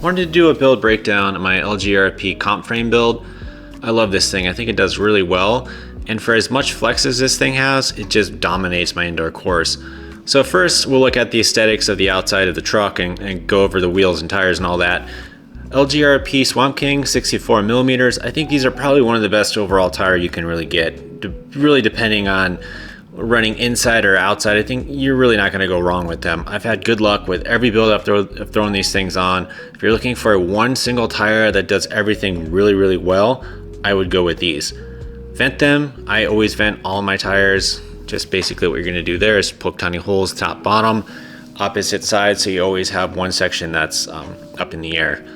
Wanted to do a build breakdown of my LGRP Comp frame build. I love this thing. I think it does really well. And for as much flex as this thing has, it just dominates my indoor course. So first, we'll look at the aesthetics of the outside of the truck and go over the wheels and tires and all that. LGRP Swamp King 64 millimeters. I think these are probably one of the best overall tire you can really get. Really depending on running inside or outside, I think you're really not going to go wrong with them. I've had good luck with every build I've thrown these things on. If you're looking for one single tire that does everything really, really well, I would go with these. Vent them. I always vent all my tires. Just basically what you're going to do there is poke tiny holes top, bottom, opposite side, so you always have one section that's up in the air.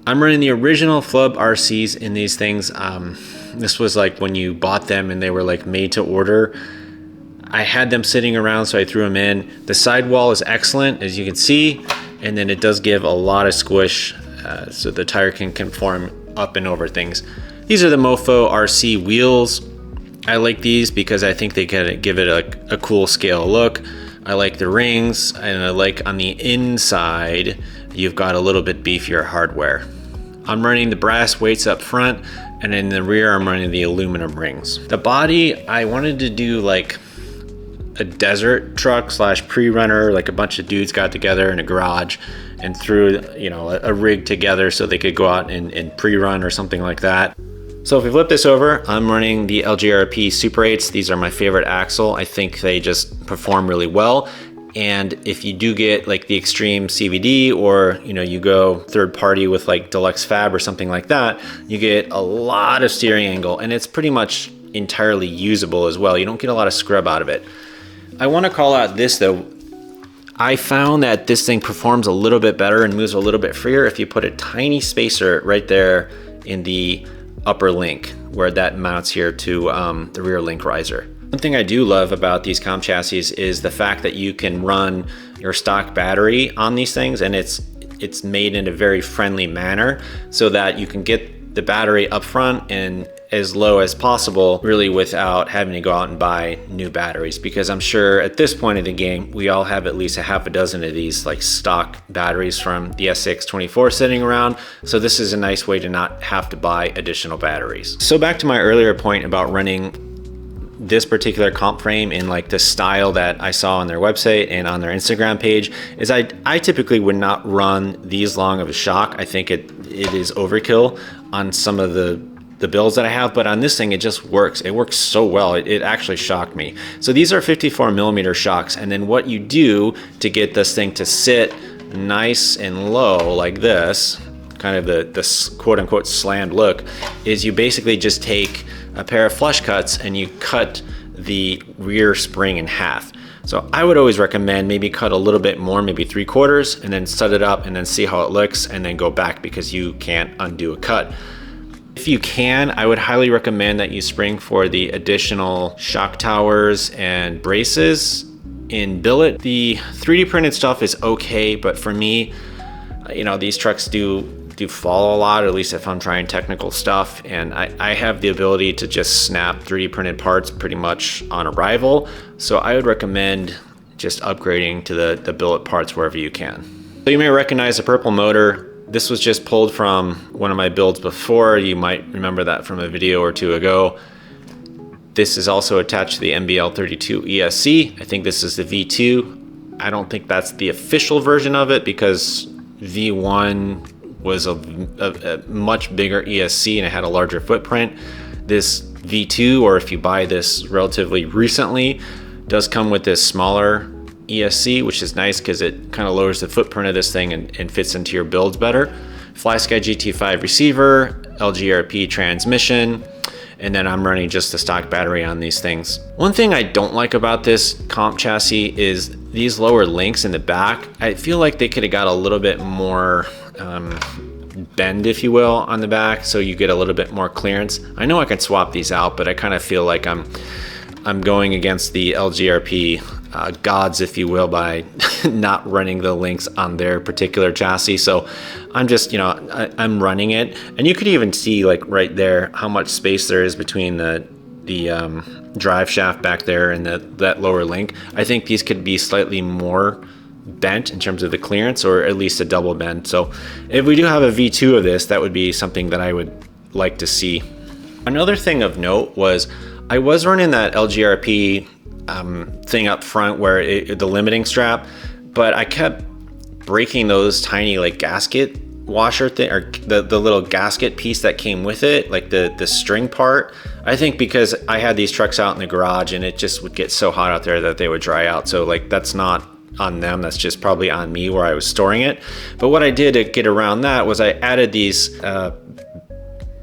I'm running the original Mofo RCs in these things. This was like when you bought them and they were like made to order. I had them sitting around, so I threw them in. The sidewall is excellent, as you can see, and then it does give a lot of squish, so the tire can conform up and over things. These are the Mofo RC wheels. I like these because I think they can give it a cool scale look. I like the rings, and I like on the inside, you've got a little bit beefier hardware. I'm running the brass weights up front, and in the rear, I'm running the aluminum rings. The body, I wanted to do like a desert truck slash pre-runner, like a bunch of dudes got together in a garage and threw, you know, a rig together so they could go out and pre-run or something like that. So if we flip this over, I'm running the LGRP Super 8s. These are my favorite axle. I think they just perform really well. And if you do get like the extreme CVD, or you know, you go third party with like Deluxe Fab or something like that, you get a lot of steering angle, and it's pretty much entirely usable as well. You don't get a lot of scrub out of it. I want to call out this though. I found that this thing performs a little bit better and moves a little bit freer if you put a tiny spacer right there in the upper link where that mounts here to the rear link riser. One thing I do love about these Comp chassis is the fact that you can run your stock battery on these things, and it's made in a very friendly manner so that you can get the battery up front and as low as possible, really without having to go out and buy new batteries, because I'm sure at this point in the game we all have at least a half a dozen of these like stock batteries from the SX24 sitting around, so this is a nice way to not have to buy additional batteries. So back to my earlier point about running this particular comp frame in like the style that I saw on their website and on their Instagram page, is I typically would not run these long of a shock. I think it is overkill on some of the builds that I have, but on this thing it just works. It works so well, it actually shocked me. So these are 54 millimeter shocks, and then what you do to get this thing to sit nice and low like this, kind of the quote unquote slammed look, is you basically just take a pair of flush cuts and you cut the rear spring in half. So I would always recommend maybe cut a little bit more, maybe 3/4, and then set it up and then see how it looks, and then go back, because you can't undo a cut. If you can, I would highly recommend that you spring for the additional shock towers and braces in billet. The 3D printed stuff is okay, but for me, you know, these trucks do fall a lot, at least if I'm trying technical stuff, and I have the ability to just snap 3D printed parts pretty much on arrival, so I would recommend just upgrading to the billet parts wherever you can. So you may recognize the purple motor. This was just pulled from one of my builds before. You might remember that from a video or two ago. This is also attached to the MBL32 ESC. I think this is the V2. I don't think that's the official version of it, because V1 was a much bigger ESC and it had a larger footprint. This V2, or if you buy this relatively recently, does come with this smaller ESC, which is nice because it kind of lowers the footprint of this thing and fits into your builds better. FlySky GT5 receiver, LGRP transmission, and then I'm running just the stock battery on these things. One thing I don't like about this comp chassis is these lower links in the back. I feel like they could have got a little bit more bend, if you will, on the back, so you get a little bit more clearance. I know I can swap these out, but I kind of feel like I'm going against the LGRP gods, if you will, by not running the links on their particular chassis. So I'm just, you know, I'm running it, and you could even see like right there how much space there is between the drive shaft back there and that lower link. I think these could be slightly more bent in terms of the clearance, or at least a double bend. So if we do have a V2 of this, that would be something that I would like to see. Another thing of note was I was running that LGRP thing up front where the limiting strap, but I kept breaking those tiny like gasket washer thing, or the little gasket piece that came with it, like the string part. I think because I had these trucks out in the garage and it just would get so hot out there that they would dry out. So like that's not on them, that's just probably on me where I was storing it. But what I did to get around that was I added these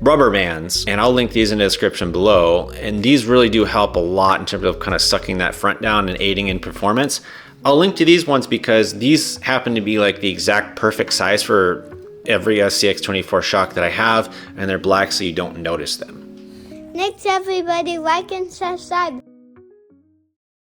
rubber bands, and I'll link these in the description below, and these really do help a lot in terms of kind of sucking that front down and aiding in performance. I'll link to these ones because these happen to be like the exact perfect size for every SCX24 shock that I have, and they're black so you don't notice them. Thanks everybody, like and subscribe.